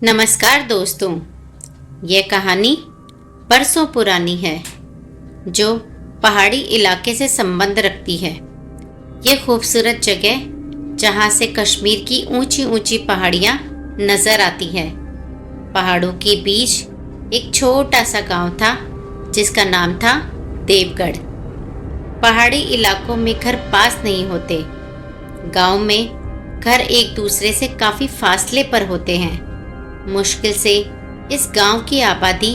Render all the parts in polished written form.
नमस्कार दोस्तों, यह कहानी बरसों पुरानी है जो पहाड़ी इलाके से संबंध रखती है। यह खूबसूरत जगह जहाँ से कश्मीर की ऊंची ऊंची पहाड़ियाँ नज़र आती है। पहाड़ों के बीच एक छोटा सा गांव था जिसका नाम था देवगढ़। पहाड़ी इलाकों में घर पास नहीं होते। गांव में घर एक दूसरे से काफ़ी फासले पर होते हैं। मुश्किल से इस गांव की आबादी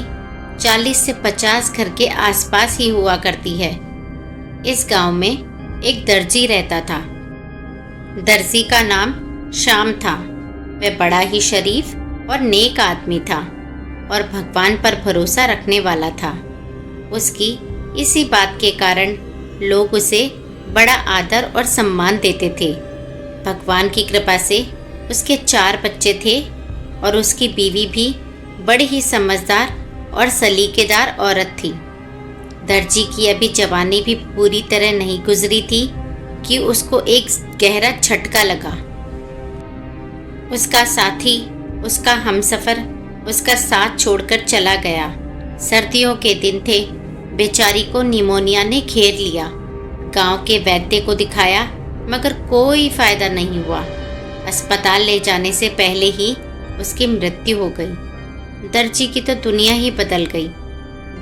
40 से 50 घर के आसपास ही हुआ करती है। इस गांव में एक दर्जी रहता था। दर्जी का नाम श्याम था। वह बड़ा ही शरीफ और नेक आदमी था और भगवान पर भरोसा रखने वाला था। उसकी इसी बात के कारण लोग उसे बड़ा आदर और सम्मान देते थे। भगवान की कृपा से उसके 4 बच्चे थे और उसकी बीवी भी बड़ी ही समझदार और सलीकेदार औरत थी। दर्जी की अभी जवानी भी पूरी तरह नहीं गुजरी थी कि उसको एक गहरा झटका लगा। उसका साथी, उसका हमसफ़र उसका साथ छोड़कर चला गया। सर्दियों के दिन थे। बेचारी को निमोनिया ने घेर लिया। गांव के वैद्य को दिखाया मगर कोई फ़ायदा नहीं हुआ। अस्पताल ले जाने से पहले ही उसकी मृत्यु हो गई। दर्जी की तो दुनिया ही बदल गई।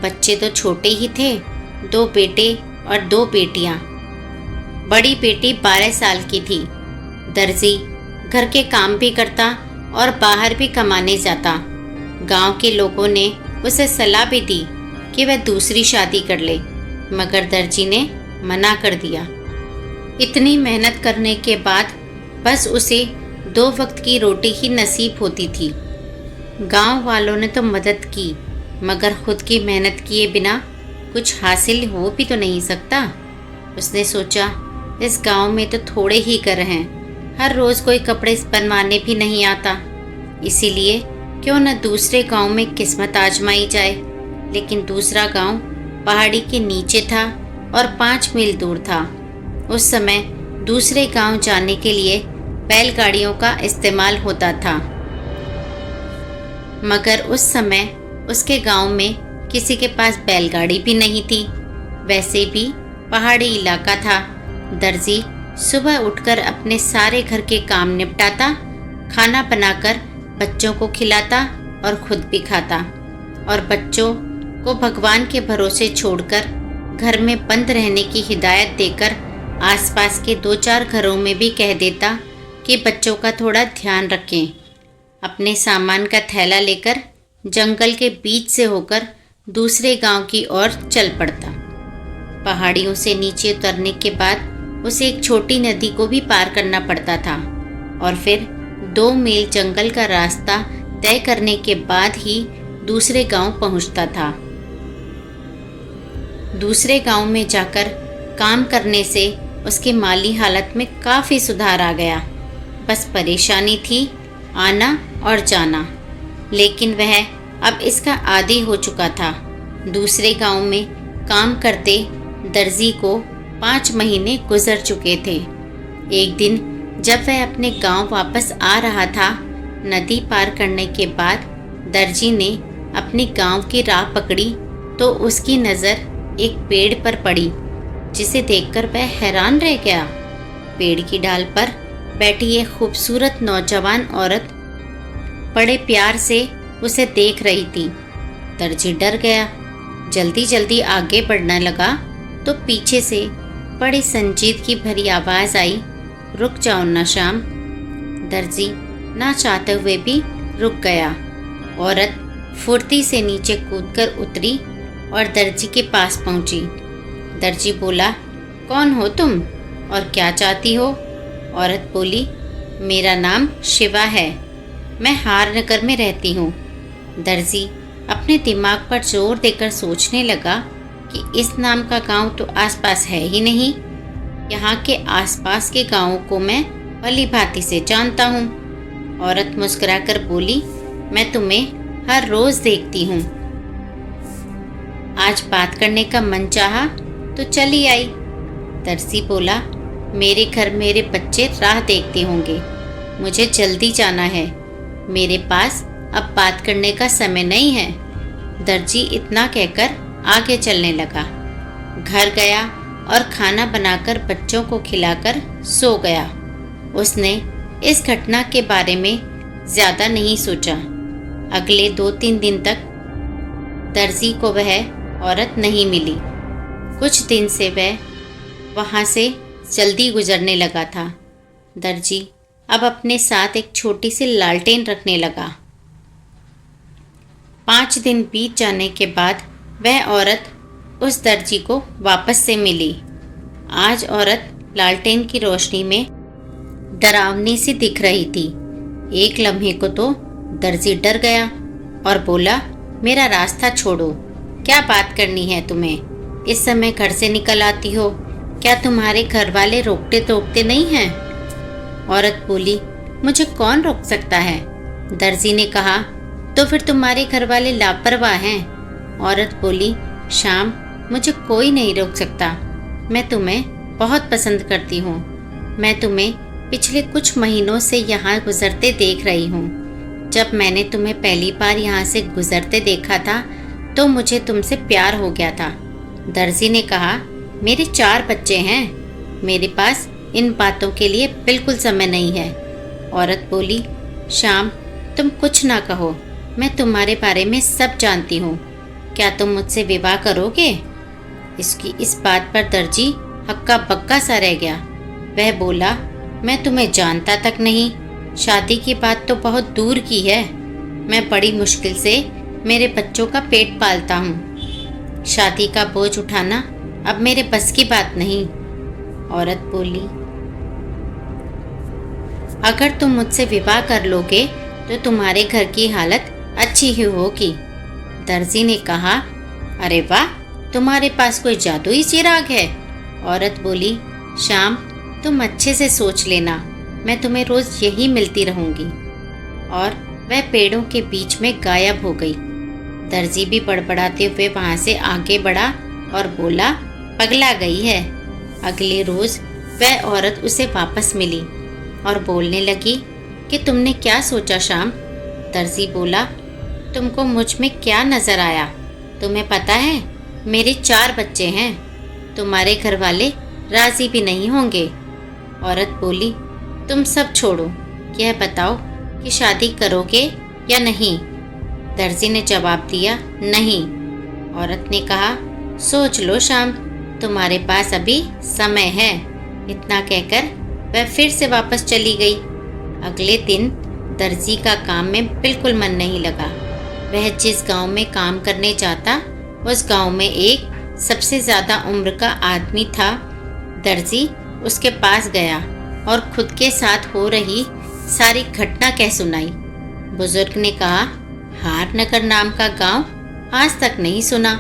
बच्चे तो छोटे ही थे, 2 बेटे और 2 बेटियां। बड़ी बेटी 12 साल की थी। दर्जी घर के काम भी करता और बाहर भी कमाने जाता। गांव के लोगों ने उसे सलाह भी दी कि वह दूसरी शादी कर ले, मगर दर्जी ने मना कर दिया। इतनी मेहनत करने के बाद बस उसे 2 वक्त की रोटी ही नसीब होती थी। गांव वालों ने तो मदद की, मगर खुद की मेहनत किए बिना कुछ हासिल हो भी तो नहीं सकता। उसने सोचा, इस गांव में तो थोड़े ही घर हैं, हर रोज़ कोई कपड़े बनवाने भी नहीं आता, इसीलिए क्यों न दूसरे गांव में किस्मत आजमाई जाए। लेकिन दूसरा गांव पहाड़ी के नीचे था और 5 मील दूर था। उस समय दूसरे गांव जाने के लिए बैलगाड़ियों का इस्तेमाल होता था, मगर उस समय उसके गांव में किसी के पास बैलगाड़ी भी नहीं थी। वैसे भी पहाड़ी इलाका था। दर्जी सुबह उठकर अपने सारे घर के काम निपटाता, खाना बनाकर बच्चों को खिलाता और खुद भी खाता, और बच्चों को भगवान के भरोसे छोड़कर घर में बंद रहने की हिदायत देकर आसपास के 2-4 घरों में भी कह देता कि बच्चों का थोड़ा ध्यान रखें। अपने सामान का थैला लेकर जंगल के बीच से होकर दूसरे गांव की ओर चल पड़ता। पहाड़ियों से नीचे उतरने के बाद उसे एक छोटी नदी को भी पार करना पड़ता था और फिर 2 मील जंगल का रास्ता तय करने के बाद ही दूसरे गांव पहुंचता था। दूसरे गांव में जाकर काम करने से उसकी माली हालत में काफ़ी सुधार आ गया। बस परेशानी थी आना और जाना, लेकिन वह अब इसका आदी हो चुका था। दूसरे गांव में काम करते दर्जी को 5 महीने गुजर चुके थे। एक दिन जब वह अपने गांव वापस आ रहा था, नदी पार करने के बाद दर्जी ने अपने गांव की राह पकड़ी तो उसकी नज़र एक पेड़ पर पड़ी, जिसे देखकर वह हैरान रह गया। पेड़ की डाल पर बैठी एक खूबसूरत नौजवान औरत बड़े प्यार से उसे देख रही थी। दर्जी डर गया। जल्दी जल्दी आगे बढ़ने लगा तो पीछे से बड़ी संजीदगी भरी आवाज़ आई, रुक जाओ ना श्याम। दर्जी ना चाहते हुए भी रुक गया। औरत फुर्ती से नीचे कूदकर उतरी और दर्जी के पास पहुंची। दर्जी बोला, कौन हो तुम और क्या चाहती हो? औरत बोली, मेरा नाम शिवा है, मैं हारनगर में रहती हूँ। दर्जी अपने दिमाग पर जोर देकर सोचने लगा कि इस नाम का गांव तो आसपास है ही नहीं। यहाँ के आसपास के गांवों को मैं भली भांति से जानता हूँ। औरत मुस्कुराकर बोली, मैं तुम्हें हर रोज़ देखती हूँ। आज बात करने का मन चाहा तो चली आई। दर्जी बोला, मेरे घर मेरे बच्चे राह देखते होंगे, मुझे जल्दी जाना है। मेरे पास अब बात करने का समय नहीं है। दर्जी इतना कहकर आगे चलने लगा। घर गया और खाना बनाकर बच्चों को खिलाकर सो गया। उसने इस घटना के बारे में ज़्यादा नहीं सोचा। अगले 2-3 दिन तक दर्जी को वह औरत नहीं मिली। कुछ दिन से वह वहाँ से जल्दी गुजरने लगा था। दर्जी अब अपने साथ एक छोटी सी लालटेन रखने लगा। 5 दिन बीत जाने के बाद वह औरत उस दर्जी को वापस से मिली। आज औरत लालटेन की रोशनी में डरावनी सी दिख रही थी। एक लम्हे को तो दर्जी डर गया और बोला, मेरा रास्ता छोड़ो, क्या बात करनी है तुम्हें? इस समय घर से निकल आती हो, क्या तुम्हारे घर वाले रोकते टोकते नहीं हैं? औरत बोली, मुझे कौन रोक सकता है? दर्जी ने कहा, तो फिर तुम्हारे घर वाले लापरवाह हैं। औरत बोली, शाम, मुझे कोई नहीं रोक सकता। मैं तुम्हें बहुत पसंद करती हूँ। मैं तुम्हें पिछले कुछ महीनों से यहाँ गुजरते देख रही हूँ। जब मैंने तुम्हें पहली बार यहाँ से गुजरते देखा था तो मुझे तुमसे प्यार हो गया था। दर्जी ने कहा, मेरे 4 बच्चे हैं, मेरे पास इन बातों के लिए बिल्कुल समय नहीं है। औरत बोली, शाम, तुम कुछ ना कहो, मैं तुम्हारे बारे में सब जानती हूँ। क्या तुम मुझसे विवाह करोगे? इसकी इस बात पर दर्जी हक्का बक्का सा रह गया। वह बोला, मैं तुम्हें जानता तक नहीं, शादी की बात तो बहुत दूर की है। मैं बड़ी मुश्किल से मेरे बच्चों का पेट पालता हूँ। शादी का बोझ उठाना अब मेरे बस की बात नहीं। औरत बोली, अगर तुम मुझसे विवाह कर लोगे तो तुम्हारे घर की हालत अच्छी ही होगी। दर्जी ने कहा, अरे वाह, तुम्हारे पास कोई जादुई चिराग है। औरत बोली, शाम, तुम अच्छे से सोच लेना, मैं तुम्हें रोज़ यही मिलती रहूँगी। और वह पेड़ों के बीच में गायब हो गई। दर्जी भी बड़बड़ाते हुए वहाँ से आगे बढ़ा और बोला, पगला गई है। अगले रोज़ वह औरत उसे वापस मिली और बोलने लगी कि तुमने क्या सोचा शाम? दर्जी बोला, तुमको मुझ में क्या नज़र आया? तुम्हें पता है मेरे 4 बच्चे हैं, तुम्हारे घर वाले राज़ी भी नहीं होंगे। औरत बोली, तुम सब छोड़ो, यह बताओ कि शादी करोगे या नहीं? दर्जी ने जवाब दिया, नहीं। औरत ने कहा, सोच लो शाम, तुम्हारे पास अभी समय है। इतना कहकर वह फिर से वापस चली गई। अगले दिन दर्जी का काम में बिल्कुल मन नहीं लगा। वह जिस गांव में काम करने जाता उस गांव में एक सबसे ज़्यादा उम्र का आदमी था। दर्जी उसके पास गया और खुद के साथ हो रही सारी घटना कह सुनाई। बुजुर्ग ने कहा, हारनगर नाम का गांव आज तक नहीं सुना।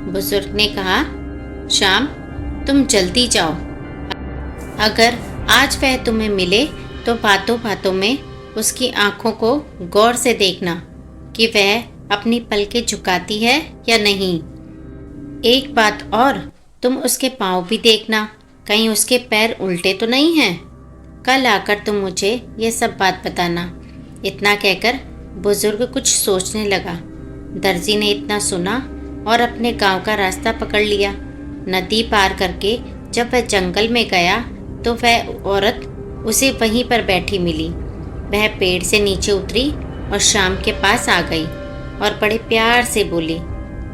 बुजुर्ग ने कहा, शाम, तुम जल्दी जाओ। अगर आज वह तुम्हें मिले तो बातों बातों में उसकी आंखों को गौर से देखना कि वह अपनी पलकें झुकाती है या नहीं। एक बात और, तुम उसके पाँव भी देखना, कहीं उसके पैर उल्टे तो नहीं हैं। कल आकर तुम मुझे यह सब बात बताना। इतना कहकर बुजुर्ग कुछ सोचने लगा। दर्जी ने इतना सुना और अपने गांव का रास्ता पकड़ लिया। नदी पार करके जब वह जंगल में गया तो वह औरत उसे वहीं पर बैठी मिली। वह पेड़ से नीचे उतरी और शाम के पास आ गई और बड़े प्यार से बोली,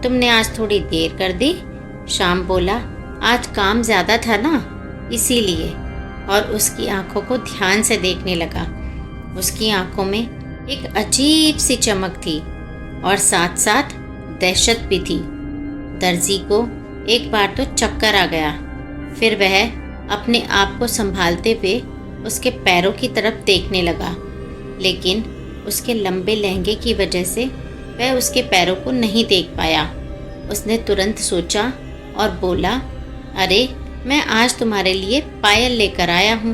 तुमने आज थोड़ी देर कर दी? शाम बोला, आज काम ज़्यादा था ना, इसीलिए। और उसकी आंखों को ध्यान से देखने लगा। उसकी आंखों में एक अजीब सी चमक थी और साथ साथ दहशत भी थी। दर्जी को एक बार तो चक्कर आ गया। फिर वह अपने आप को संभालते हुए उसके पैरों की तरफ देखने लगा, लेकिन उसके लंबे लहंगे की वजह से वह उसके पैरों को नहीं देख पाया। उसने तुरंत सोचा और बोला, अरे, मैं आज तुम्हारे लिए पायल लेकर आया हूँ।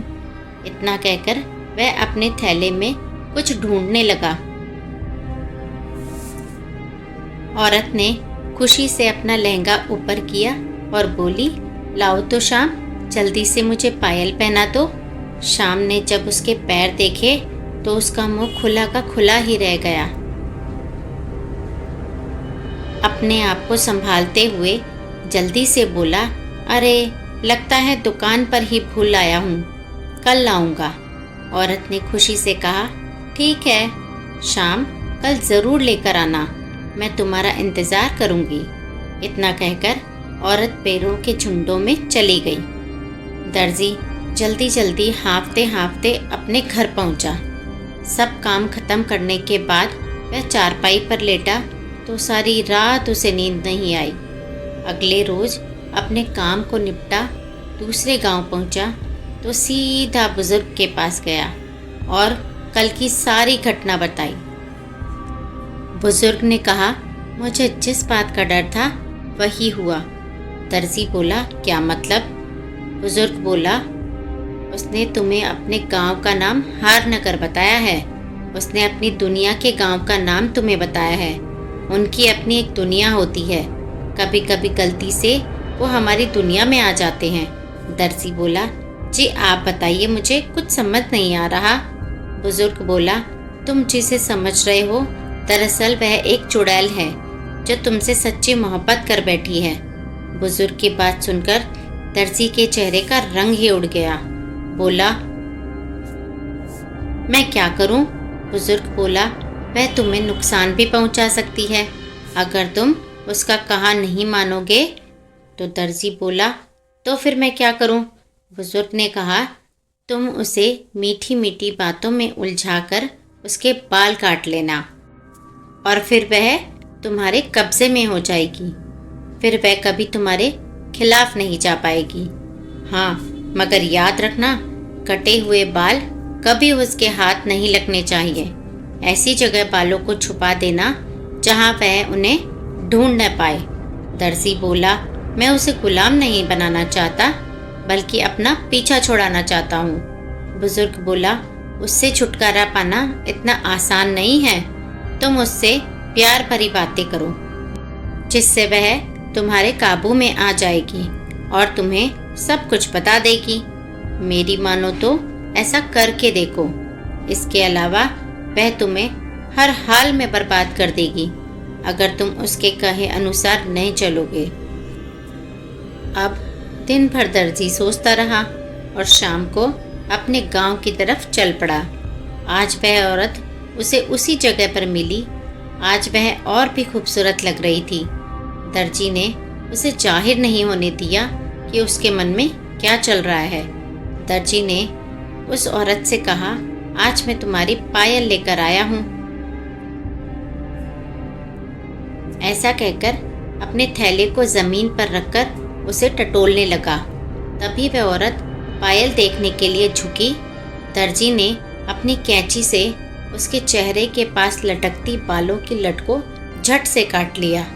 इतना कहकर वह अपने थैले में कुछ ढूंढने लगा। औरत ने खुशी से अपना लहंगा ऊपर किया और बोली, लाओ तो शाम, जल्दी से मुझे पायल पहना दो। शाम ने जब उसके पैर देखे तो उसका मुंह खुला का खुला ही रह गया। अपने आप को संभालते हुए जल्दी से बोला, अरे लगता है दुकान पर ही भूल आया हूँ, कल लाऊंगा। औरत ने खुशी से कहा, ठीक है, शाम कल ज़रूर लेकर आना, मैं तुम्हारा इंतज़ार करूँगी। इतना कहकर औरत पेड़ों के झुंडों में चली गई। दर्जी जल्दी जल्दी हाँफते हाँफते अपने घर पहुँचा। सब काम खत्म करने के बाद वह चारपाई पर लेटा तो सारी रात उसे नींद नहीं आई। अगले रोज़ अपने काम को निपटा दूसरे गांव पहुंचा तो सीधा बुजुर्ग के पास गया और कल की सारी घटना बताई। बुजुर्ग ने कहा, मुझे जिस बात का डर था वही हुआ। दर्जी बोला, क्या मतलब? बुजुर्ग बोला, उसने तुम्हें अपने गांव का नाम हारनगर बताया है। उसने अपनी दुनिया के गांव का नाम तुम्हें बताया है। उनकी अपनी एक दुनिया होती है, कभी कभी गलती से वो हमारी दुनिया में आ जाते हैं। दर्जी बोला, जी आप बताइए, मुझे कुछ समझ नहीं आ रहा। बुजुर्ग बोला, तुम जिसे समझ रहे हो दरअसल वह एक चुड़ैल है जो तुमसे सच्ची मोहब्बत कर बैठी है। बुजुर्ग की बात सुनकर दर्जी के चेहरे का रंग ही उड़ गया। बोला, मैं क्या करूं? बुजुर्ग बोला, वह तुम्हें नुकसान भी पहुंचा सकती है अगर तुम उसका कहा नहीं मानोगे। तो दर्जी बोला, तो फिर मैं क्या करूं? बुजुर्ग ने कहा, तुम उसे मीठी मीठी बातों में उलझाकर उसके बाल काट लेना और फिर वह तुम्हारे कब्जे में हो जाएगी। फिर वह कभी तुम्हारे खिलाफ नहीं जा पाएगी। हाँ, मगर याद रखना, कटे हुए बाल कभी उसके हाथ नहीं लगने चाहिए। ऐसी जगह बालों को छुपा देना जहाँ वह उन्हें ढूंढ न पाए। दर्जी बोला, मैं उसे गुलाम नहीं बनाना चाहता बल्कि अपना पीछा छुड़ाना चाहता हूँ। बुजुर्ग बोला, उससे छुटकारा पाना इतना आसान नहीं है। तुम उससे प्यार भरी बातें करो जिससे वह तुम्हारे काबू में आ जाएगी और तुम्हें सब कुछ बता देगी। मेरी मानो तो ऐसा करके देखो। इसके अलावा वह तुम्हें हर हाल में बर्बाद कर देगी अगर तुम उसके कहे अनुसार नहीं चलोगे। अब दिन भर दर्जी सोचता रहा और शाम को अपने गांव की तरफ चल पड़ा। आज वह औरत उसे उसी जगह पर मिली। आज वह और भी खूबसूरत लग रही थी। दर्जी ने उसे जाहिर नहीं होने दिया कि उसके मन में क्या चल रहा है। दर्जी ने उस औरत से कहा, आज मैं तुम्हारी पायल लेकर आया हूँ। ऐसा कहकर अपने थैले को ज़मीन पर रखकर उसे टटोलने लगा। तभी वह औरत पायल देखने के लिए झुकी। दर्जी ने अपनी कैंची से उसके चेहरे के पास लटकती बालों की लट को झट से काट लिया।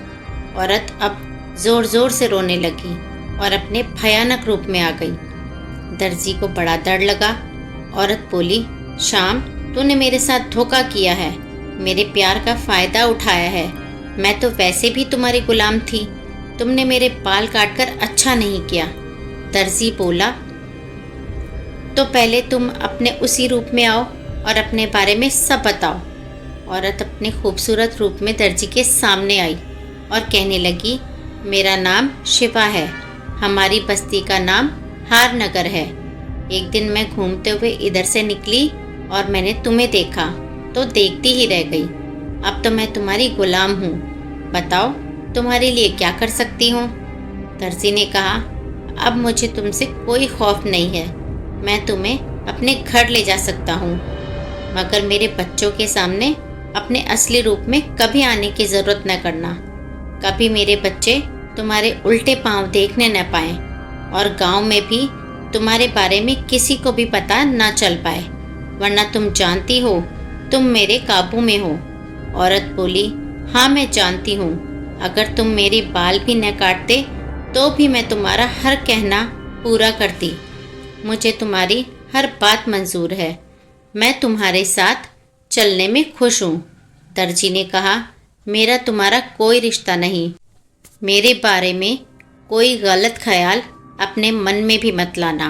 औरत अब ज़ोर ज़ोर से रोने लगी और अपने भयानक रूप में आ गई। दर्जी को बड़ा डर लगा। औरत बोली, शाम, तूने मेरे साथ धोखा किया है, मेरे प्यार का फ़ायदा उठाया है। मैं तो वैसे भी तुम्हारी गुलाम थी, तुमने मेरे बाल काटकर अच्छा नहीं किया। दर्जी बोला, तो पहले तुम अपने उसी रूप में आओ और अपने बारे में सब बताओ। औरत अपने खूबसूरत रूप में दर्जी के सामने आई और कहने लगी, मेरा नाम शिवा है, हमारी बस्ती का नाम हारनगर है। एक दिन मैं घूमते हुए इधर से निकली और मैंने तुम्हें देखा तो देखती ही रह गई। अब तो मैं तुम्हारी गुलाम हूँ, बताओ तुम्हारे लिए क्या कर सकती हूँ। दर्जी ने कहा, अब मुझे तुमसे कोई खौफ नहीं है, मैं तुम्हें अपने घर ले जा सकता हूँ, मगर मेरे बच्चों के सामने अपने असली रूप में कभी आने की ज़रूरत न करना। कभी मेरे बच्चे तुम्हारे उल्टे पांव देखने न पाएं और गांव में भी तुम्हारे बारे में किसी को भी पता न चल पाए, वरना तुम जानती हो तुम मेरे काबू में हो। औरत बोली, हाँ मैं जानती हूँ, अगर तुम मेरी बाल भी न काटते तो भी मैं तुम्हारा हर कहना पूरा करती। मुझे तुम्हारी हर बात मंजूर है, मैं तुम्हारे साथ चलने में खुश हूँ। दर्जी ने कहा, मेरा तुम्हारा कोई रिश्ता नहीं, मेरे बारे में कोई गलत ख्याल अपने मन में भी मत लाना।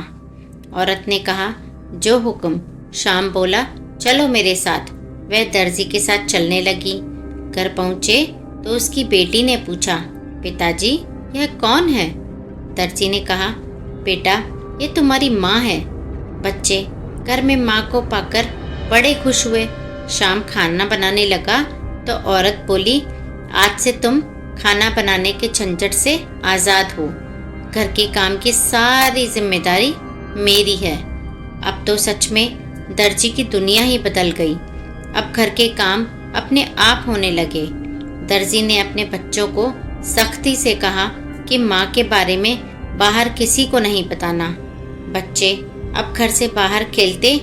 औरत ने कहा, जो हुक्म। शाम बोला, चलो मेरे साथ। वह दर्जी के साथ चलने लगी। घर पहुँचे तो उसकी बेटी ने पूछा, पिताजी यह कौन है? दर्जी ने कहा, बेटा ये तुम्हारी माँ है। बच्चे घर में माँ को पाकर बड़े खुश हुए। शाम खाना बनाने लगा तो औरत बोली, आज से तुम खाना बनाने के झंझट से आज़ाद हो। घर के काम की सारी जिम्मेदारी मेरी है। अब तो सच में दर्जी की दुनिया ही बदल गई। अब घर के काम अपने आप होने लगे। दर्जी ने अपने बच्चों को सख्ती से कहा कि माँ के बारे में बाहर किसी को नहीं बताना। बच्चे अब घर से बाहर खेलते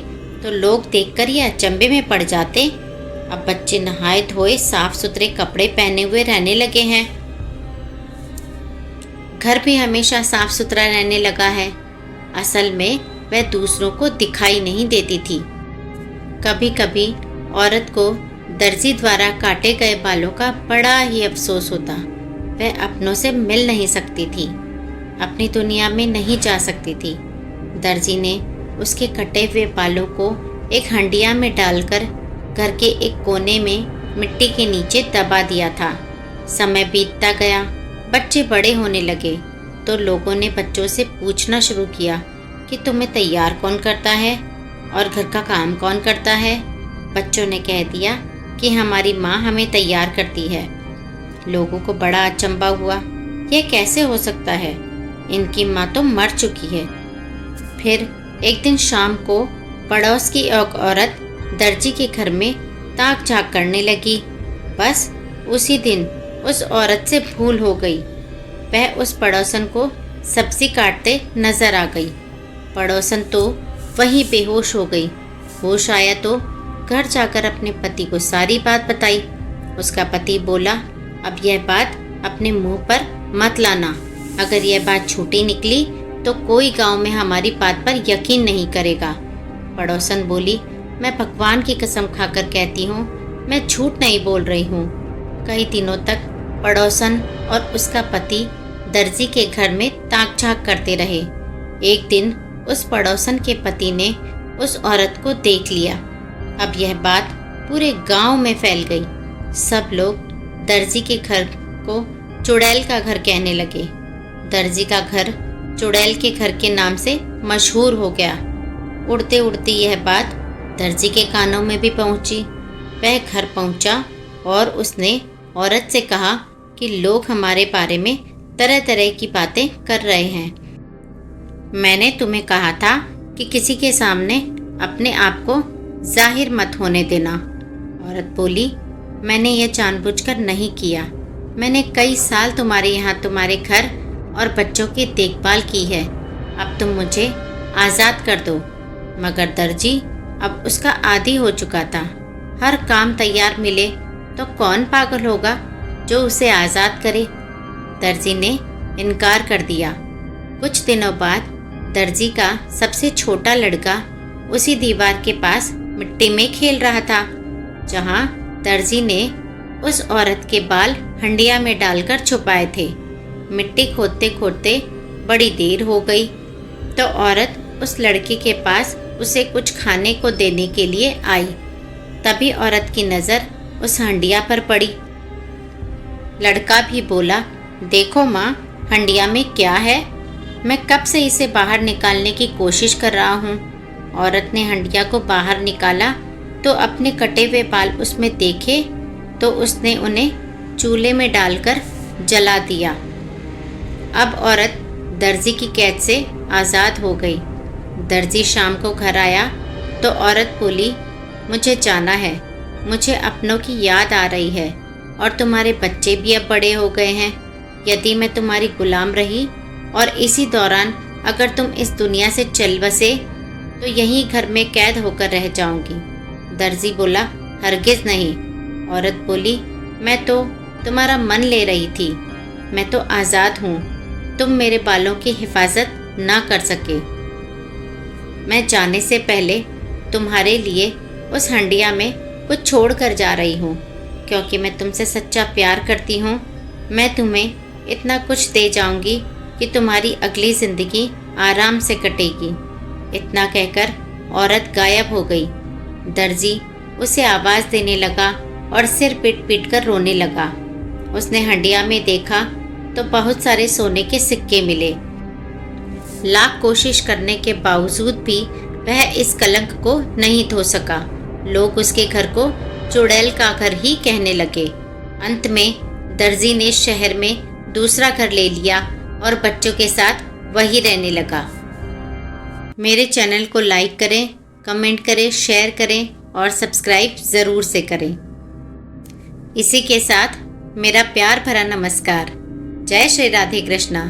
तो लोग देखकर ये अचंभे में पड़ जाते। अब बच्चे नहाए धोए साफ सुथरे कपड़े पहने हुए रहने लगे हैं। घर भी हमेशा साफ सुथरा रहने लगा है। असल में वह दूसरों को दिखाई नहीं देती थी। कभी कभी औरत को दर्जी द्वारा काटे गए बालों का बड़ा ही अफसोस होता। वह अपनों से मिल नहीं सकती थी, अपनी दुनिया में नहीं जा सकती थी। दर्जी ने उसके कटे हुए बालों को एक हंडिया में डालकर घर के एक कोने में मिट्टी के नीचे दबा दिया था। समय बीतता गया, बच्चे बड़े होने लगे तो लोगों ने बच्चों से पूछना शुरू किया कि तुम्हें तैयार कौन करता है और घर का काम कौन करता है। बच्चों ने कह दिया कि हमारी माँ हमें तैयार करती है। लोगों को बड़ा अचंभा हुआ, यह कैसे हो सकता है? इनकी माँ तो मर चुकी है। फिर एक दिन शाम को पड़ोस की एक औरत दर्जी के घर में ताक झाँक करने लगी। बस उसी दिन उस औरत से भूल हो गई। वह उस पड़ोसन को सब्जी काटते नजर आ गई। पड़ोसन तो वहीं बेहोश हो गई। होश आया तो घर जाकर अपने पति को सारी बात बताई। उसका पति बोला, अब यह बात अपने मुंह पर मत लाना। अगर यह बात झूठी निकली तो कोई गांव में हमारी बात पर यकीन नहीं करेगा। पड़ोसन बोली, मैं भगवान की कसम खाकर कहती हूँ, मैं झूठ नहीं बोल रही हूँ। कई दिनों तक पड़ोसन और उसका पति दर्जी के घर में ताक झाँक करते रहे। एक दिन उस पड़ोसन के पति ने उस औरत को देख लिया। अब यह बात पूरे गांव में फैल गई। सब लोग दर्जी के घर को चुड़ैल का घर कहने लगे। दर्जी का घर चुड़ैल के घर के नाम से मशहूर हो गया। उड़ते उड़ते यह बात दर्जी के कानों में भी पहुंची। वह घर पहुंचा और उसने औरत से कहा कि लोग हमारे बारे में तरह तरह की बातें कर रहे हैं। मैंने तुम्हें कहा था कि किसी के सामने अपने आप को जाहिर मत होने देना। औरत बोली, मैंने यह जानबूझकर नहीं किया। मैंने कई साल तुम्हारे यहाँ तुम्हारे घर और बच्चों की देखभाल की है। अब तुम मुझे आज़ाद कर दो। मगर दर्जी अब उसका आदी हो चुका था। हर काम तैयार मिले तो कौन पागल होगा जो उसे आज़ाद करे। दर्जी ने इनकार कर दिया। कुछ दिनों बाद दर्जी का सबसे छोटा लड़का उसी दीवार के पास मिट्टी में खेल रहा था जहाँ दर्जी ने उस औरत के बाल हंडिया में डालकर छुपाए थे। मिट्टी खोदते खोदते बड़ी देर हो गई तो औरत उस लड़के के पास उसे कुछ खाने को देने के लिए आई। तभी औरत की नज़र उस हंडिया पर पड़ी। लड़का भी बोला, देखो माँ, हंडिया में क्या है? मैं कब से इसे बाहर निकालने की कोशिश कर रहा हूँ। औरत ने हंडिया को बाहर निकाला तो अपने कटे हुए बाल उसमें देखे तो उसने उन्हें चूल्हे में डालकर जला दिया। अब औरत दर्जी की कैद से आज़ाद हो गई। दर्जी शाम को घर आया तो औरत बोली, मुझे जाना है, मुझे अपनों की याद आ रही है और तुम्हारे बच्चे भी अब बड़े हो गए हैं। यदि मैं तुम्हारी गुलाम रही और इसी दौरान अगर तुम इस दुनिया से चल बसे तो यहीं घर में कैद होकर रह जाऊंगी। दर्जी बोला, हरगिज़ नहीं। औरत बोली, मैं तो तुम्हारा मन ले रही थी। मैं तो आज़ाद हूँ, तुम मेरे बालों की हिफाजत ना कर सके। मैं जाने से पहले तुम्हारे लिए उस हंडिया में कुछ छोड़ कर जा रही हूँ, क्योंकि मैं तुमसे सच्चा प्यार करती हूँ। मैं तुम्हें इतना कुछ दे जाऊँगी कि तुम्हारी अगली ज़िंदगी आराम से कटेगी। इतना कहकर औरत गायब हो गई। दर्जी उसे आवाज़ देने लगा और सिर पीट पीट कर रोने लगा। उसने हंडिया में देखा तो बहुत सारे सोने के सिक्के मिले। लाख कोशिश करने के बावजूद भी वह इस कलंक को नहीं धो सका। लोग उसके घर को चुड़ैल का घर ही कहने लगे। अंत में दर्जी ने शहर में दूसरा घर ले लिया और बच्चों के साथ वही रहने लगा। मेरे चैनल को लाइक करें, कमेंट करें, शेयर करें और सब्सक्राइब ज़रूर से करें। इसी के साथ मेरा प्यार भरा नमस्कार। जय श्री राधे कृष्णा।